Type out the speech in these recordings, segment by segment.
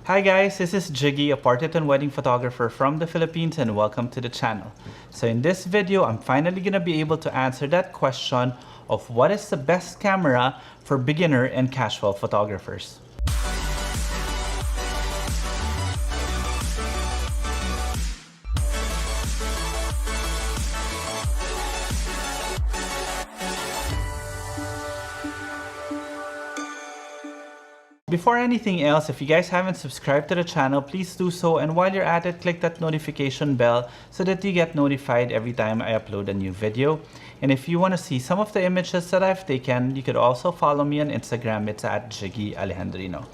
Hi guys, this is Jiggy, a portrait and wedding photographer from the Philippines, and welcome to the channel. So in this video, I'm finally going to be able to answer that question of what is the best camera for beginner and casual photographers. Before anything else, if you guys haven't subscribed to the channel, please do so, and while you're at it, click that notification bell so that you get notified every time I upload a new video. And if you want to see some of the images that I've taken, you could also follow me on Instagram. It's at Jiggy Alejandrino.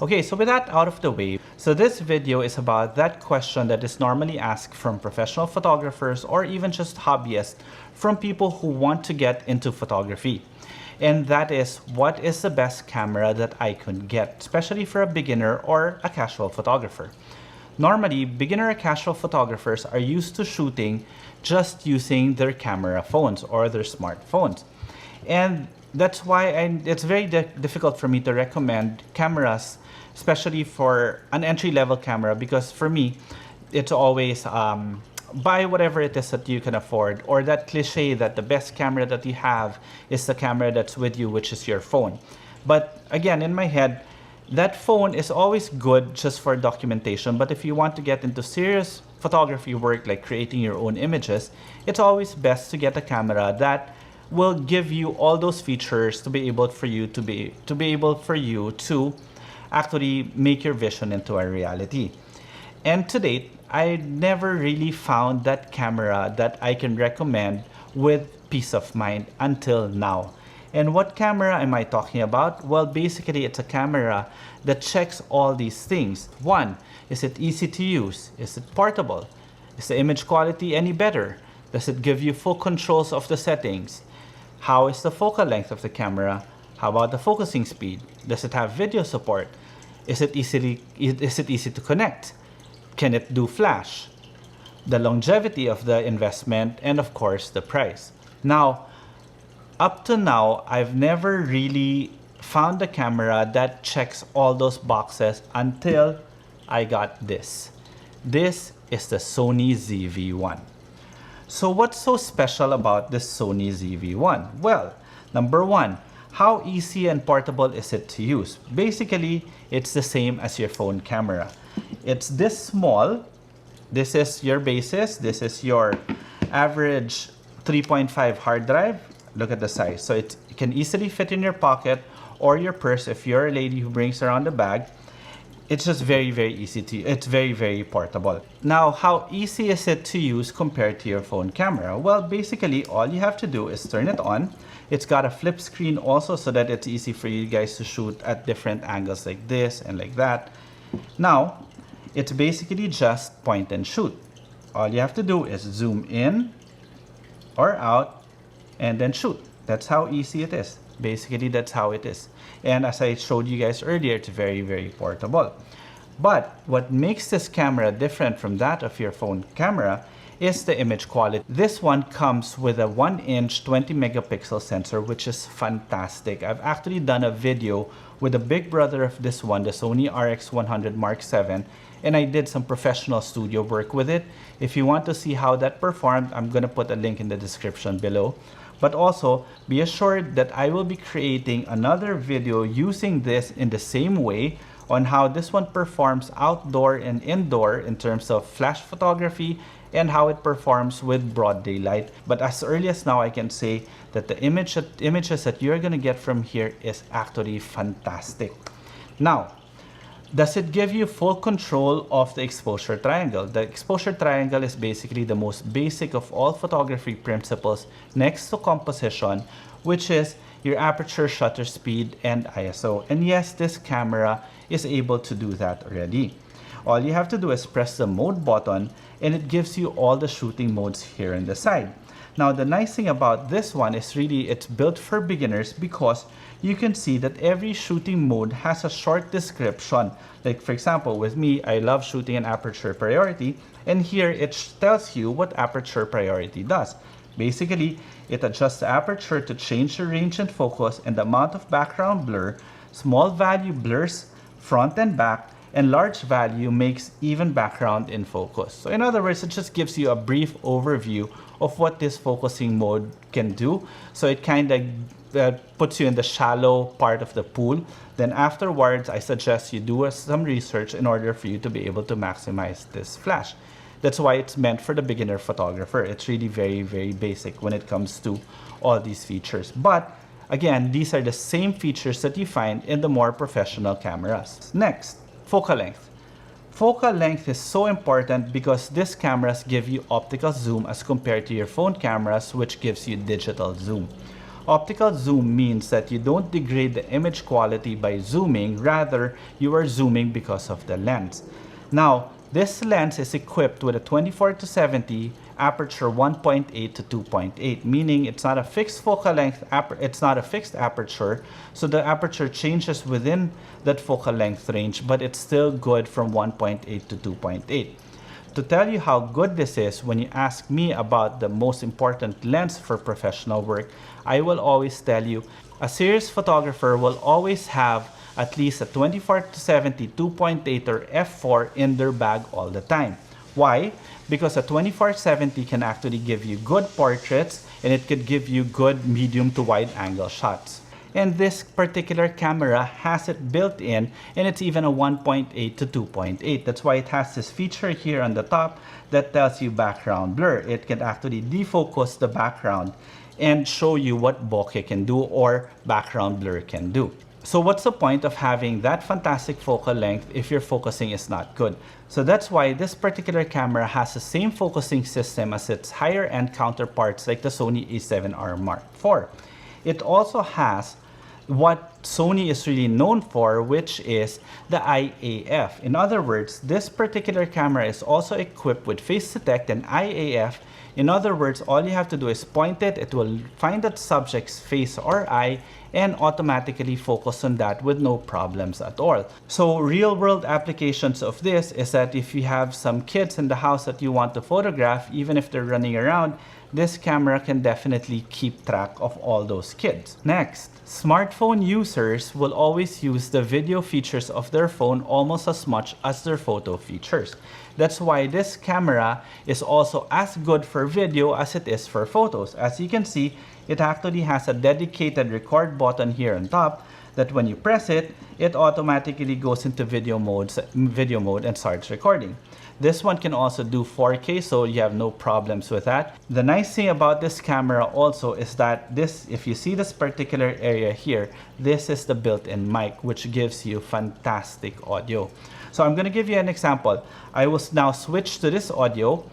Okay, so with that out of the way, so this video is about that question that is normally asked from professional photographers or even just hobbyists, from people who want to get into photography. And that is, what is the best camera that I could get, especially for a beginner or a casual photographer? Normally, beginner or casual photographers are used to shooting just using their camera phones or their smartphones. And that's why it's very difficult for me to recommend cameras, especially for an entry-level camera, because for me, it's always buy whatever it is that you can afford, or that cliche that the best camera that you have is the camera that's with you, which is your phone. But again, in my head, that phone is always good just for documentation, but if you want to get into serious photography work, like creating your own images, it's always best to get a camera that will give you all those features to be able for you to actually make your vision into a reality. And to date, I never really found that camera that I can recommend with peace of mind until now. And what camera am I talking about? Well, basically, it's a camera that checks all these things. One, is it easy to use? Is it portable? Is the image quality any better? Does it give you full controls of the settings? How is the focal length of the camera? How about the focusing speed? Does it have video support? Is it easy to connect? Can it do flash? The longevity of the investment, and of course the price. Now, up to now, I've never really found a camera that checks all those boxes until I got this. This is the Sony ZV1. So what's so special about this Sony ZV1? Well, number one, how easy and portable is it to use? Basically, it's the same as your phone camera. It's this small. This is your basis. This is your average 3.5 hard drive. Look at the size. So it can easily fit in your pocket or your purse if you're a lady who brings around a bag. It's just very, very easy to use. It's very, very portable. Now, how easy is it to use compared to your phone camera? Well, basically, all you have to do is turn it on. It's got a flip screen also, so that it's easy for you guys to shoot at different angles like this and like that. Now, it's basically just point and shoot. All you have to do is zoom in or out and then shoot. That's how easy it is. Basically, that's how it is. And as I showed you guys earlier, it's very, very portable. But what makes this camera different from that of your phone camera is the image quality. This one comes with a 1-inch 20 megapixel sensor, which is fantastic. I've actually done a video with the big brother of this one, the Sony RX100 Mark VII, and I did some professional studio work with it. If you want to see how that performed, I'm gonna put a link in the description below. But also, be assured that I will be creating another video using this in the same way on how this one performs outdoor and indoor in terms of flash photography and how it performs with broad daylight. But as early as now, I can say that the images that you're gonna get from here is actually fantastic. Now, does it give you full control of the exposure triangle? The exposure triangle is basically the most basic of all photography principles next to composition, which is your aperture, shutter speed, and ISO. And yes, this camera is able to do that already. All you have to do is press the mode button and it gives you all the shooting modes here on the side. Now, the nice thing about this one is really it's built for beginners, because you can see that every shooting mode has a short description. Like for example, with me, I love shooting an aperture priority, and here it tells you what aperture priority does. Basically, it adjusts the aperture to change the range and focus and the amount of background blur. Small value blurs front and back, and large value makes even background in focus. So in other words, it just gives you a brief overview of what this focusing mode can do. So it kind of puts you in the shallow part of the pool. Then afterwards, I suggest you do some research in order for you to be able to maximize this flash. That's why it's meant for the beginner photographer. It's really very, very basic when it comes to all these features. But again, these are the same features that you find in the more professional cameras. Next, focal length. Focal length is so important because these cameras give you optical zoom as compared to your phone cameras, which gives you digital zoom. Optical zoom means that you don't degrade the image quality by zooming, rather you are zooming because of the lens. Now, this lens is equipped with a 24-70 aperture 1.8 to 2.8, meaning it's not a fixed focal length, it's not a fixed aperture, so the aperture changes within that focal length range, but it's still good from 1.8 to 2.8. To tell you how good this is, when you ask me about the most important lens for professional work, I will always tell you a serious photographer will always have at least a 24-70 2.8 or f4 in their bag all the time. Why? Because a 24-70 can actually give you good portraits and it could give you good medium to wide angle shots. And this particular camera has it built in, and it's even a 1.8 to 2.8. That's why it has this feature here on the top that tells you background blur. It can actually defocus the background and show you what bokeh can do or background blur can do. So what's the point of having that fantastic focal length if your focusing is not good? So that's why this particular camera has the same focusing system as its higher end counterparts like the Sony A7R Mark IV. It also has what Sony is really known for, which is the IAF. In other words, this particular camera is also equipped with face detect and IAF. In other words, all you have to do is point it, it will find that subject's face or eye and automatically focus on that with no problems at all. So real world applications of this is that if you have some kids in the house that you want to photograph, even if they're running around, this camera can definitely keep track of all those kids. Next, smartphone users will always use the video features of their phone almost as much as their photo features. That's why this camera is also as good for video as it is for photos. As you can see, it actually has a dedicated record button here on top that when you press it, it automatically goes into video mode and starts recording. This one can also do 4K, so you have no problems with that. The nice thing about this camera also is that this, if you see this particular area here, this is the built-in mic, which gives you fantastic audio. So I'm going to give you an example. I will now switch to this audio.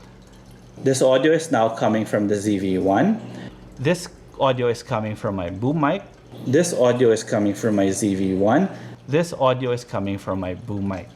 This audio is now coming from the ZV1. This audio is coming from my boom mic. This audio is coming from my ZV1. This audio is coming from my boom mic.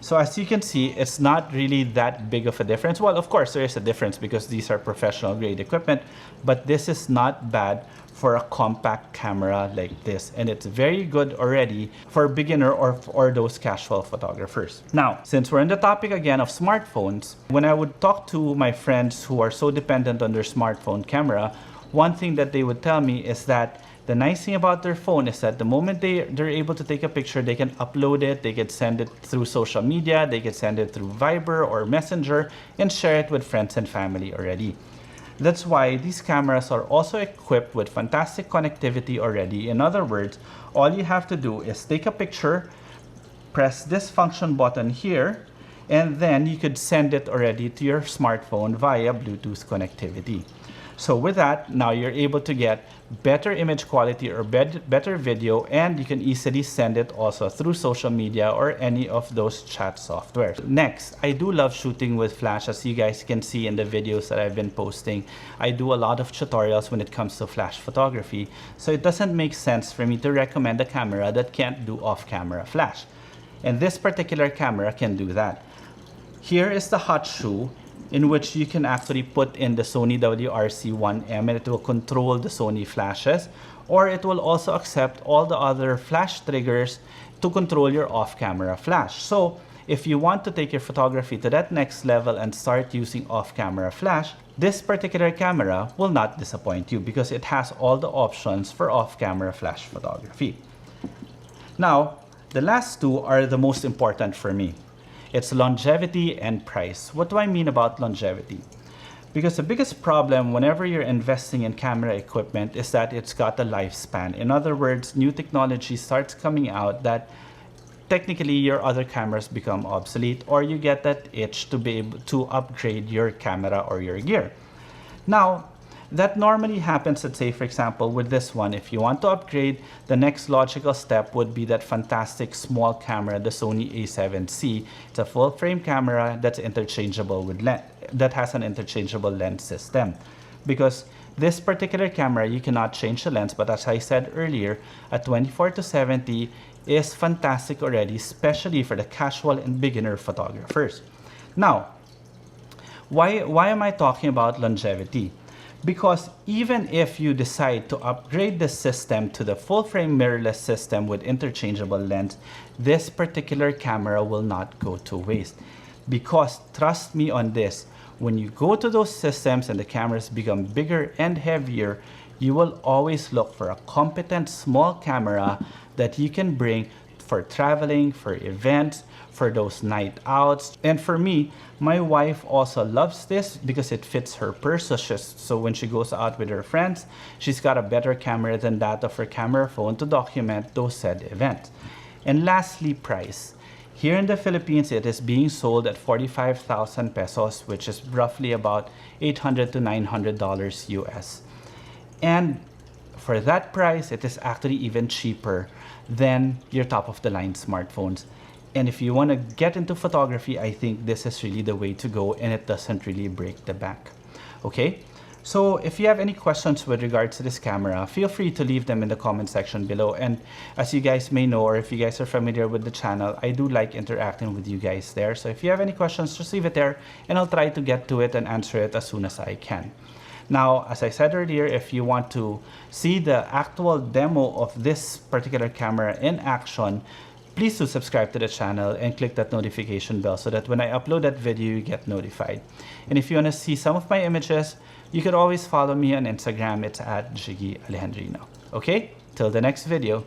So as you can see, it's not really that big of a difference. Well, of course, there is a difference because these are professional grade equipment, but this is not bad for a compact camera like this. And it's very good already for beginner or those casual photographers. Now, since we're on the topic again of smartphones, when I would talk to my friends who are so dependent on their smartphone camera, one thing that they would tell me is that the nice thing about their phone is that the moment they're able to take a picture, they can upload it, they can send it through social media, they can send it through Viber or Messenger and share it with friends and family already. That's why these cameras are also equipped with fantastic connectivity already. In other words, all you have to do is take a picture, press this function button here, and then you could send it already to your smartphone via Bluetooth connectivity. So with that, now you're able to get better image quality or better video, and you can easily send it also through social media or any of those chat software. Next, I do love shooting with flash. As you guys can see in the videos that I've been posting, I do a lot of tutorials when it comes to flash photography. So it doesn't make sense for me to recommend a camera that can't do off-camera flash. And this particular camera can do that. Here is the hot shoe, in which you can actually put in the Sony WRC1M and it will control the Sony flashes, or it will also accept all the other flash triggers to control your off-camera flash. So if you want to take your photography to that next level and start using off-camera flash, this particular camera will not disappoint you because it has all the options for off-camera flash photography. Now, The last two are the most important for me. It's longevity and price. What do I mean about longevity? Because the biggest problem whenever you're investing in camera equipment is that it's got a lifespan. In other words, new technology starts coming out that technically your other cameras become obsolete, or you get that itch to be able to upgrade your camera or your gear. Now, that normally happens, let's say, for example, with this one. If you want to upgrade, the next logical step would be that fantastic small camera, the Sony A7C. It's a full frame camera that's interchangeable with that has an interchangeable lens system. Because this particular camera, you cannot change the lens, but as I said earlier, a 24-70 is fantastic already, especially for the casual and beginner photographers. Now, why am I talking about longevity? Because even if you decide to upgrade the system to the full frame mirrorless system with interchangeable lens, this particular camera will not go to waste. Because trust me on this, when you go to those systems and the cameras become bigger and heavier, you will always look for a competent small camera that you can bring for traveling, for events, for those night outs. And for me, my wife also loves this because it fits her purse. So when she goes out with her friends, she's got a better camera than that of her camera phone to document those said events. And lastly, price. Here in the Philippines, it is being sold at 45,000 pesos, which is roughly about $800 to $900 US. And for that price, it is actually even cheaper than your top-of-the-line smartphones. And if you want to get into photography, I think this is really the way to go, and it doesn't really break the bank. Okay? So if you have any questions with regards to this camera, feel free to leave them in the comment section below. And as you guys may know, or if you guys are familiar with the channel, I do like interacting with you guys there. So if you have any questions, just leave it there, and I'll try to get to it and answer it as soon as I can. Now, as I said earlier, if you want to see the actual demo of this particular camera in action, please do subscribe to the channel and click that notification bell so that when I upload that video, you get notified. And if you want to see some of my images, you could always follow me on Instagram. It's at Jiggy Alejandrino. Okay, till the next video.